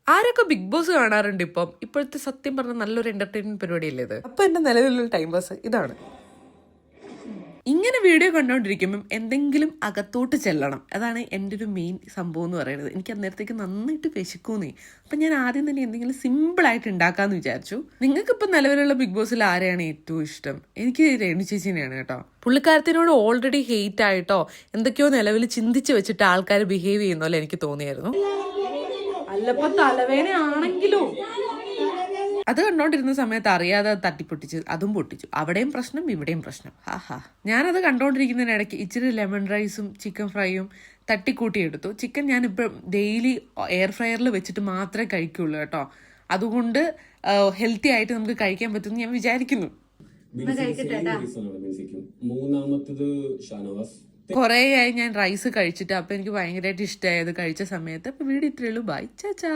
ആരൊക്കെ big boss കാണാറുണ്ട് ഇപ്പോഴത്തെ സത്യം പറഞ്ഞ നല്ലൊരു എന്റർടൈൻമെന്റ് പരിപാടിയല്ലേ ഇത്. അപ്പൊ എന്റെ നിലവിലുള്ള ടൈം പാസ് ഇതാണ്. ഇങ്ങനെ വീഡിയോ കണ്ടുകൊണ്ടിരിക്കുമ്പം എന്തെങ്കിലും അകത്തോട്ട് ചെല്ലണം. അതാണ് എൻ്റെ ഒരു മെയിൻ സംഭവം എന്ന് പറയുന്നത്. എനിക്ക് അന്നേരത്തേക്ക് നന്നായിട്ട് വിശക്കൂന്നേ. അപ്പം ഞാൻ ആദ്യം തന്നെ എന്തെങ്കിലും സിമ്പിളായിട്ട് ഉണ്ടാക്കാമെന്ന് വിചാരിച്ചു. നിങ്ങൾക്കിപ്പോൾ നിലവിലുള്ള ബിഗ് ബോസിൽ ആരെയാണ് ഏറ്റവും ഇഷ്ടം? എനിക്ക് രേണു ചേച്ചിനെയാണ് കേട്ടോ. പുള്ളിക്കാരത്തിനോട് ഓൾറെഡി ഹെയ്റ്റ് ആയിട്ടോ എന്തൊക്കെയോ നിലവിൽ ചിന്തിച്ച് വെച്ചിട്ട് ആൾക്കാർ ബിഹേവ് ചെയ്യുന്ന പോലെ എനിക്ക് തോന്നിയായിരുന്നു. അല്ലപ്പോ തലവേദന ആണെങ്കിലും അത് കണ്ടോണ്ടിരുന്ന സമയത്ത് അറിയാതെ തട്ടിപ്പൊട്ടിച്ച് അതും പൊട്ടിച്ചു. അവിടെയും പ്രശ്നം ഇവിടെയും പ്രശ്നം. ഹാ ഞാനത് കണ്ടോണ്ടിരിക്കുന്നതിനിടയ്ക്ക് ഇച്ചിരി ലെമൺ റൈസും ചിക്കൻ ഫ്രൈയും തട്ടിക്കൂട്ടിയെടുത്തു. ചിക്കൻ ഞാനിപ്പം ഡെയിലി എയർ ഫ്രയറിൽ വെച്ചിട്ട് മാത്രമേ കഴിക്കുള്ളൂ കേട്ടോ. അതുകൊണ്ട് ഹെൽത്തി ആയിട്ട് നമുക്ക് കഴിക്കാൻ പറ്റുമെന്ന് ഞാൻ വിചാരിക്കുന്നു. കുറേയായി ഞാൻ റൈസ് കഴിച്ചിട്ട്. അപ്പൊ എനിക്ക് ഭയങ്കരമായിട്ട് ഇഷ്ടമായത് കഴിച്ച സമയത്ത്. അപ്പൊ വീഡിയോ ഇത്രയേ ഉള്ളൂ. ബൈ ചാ.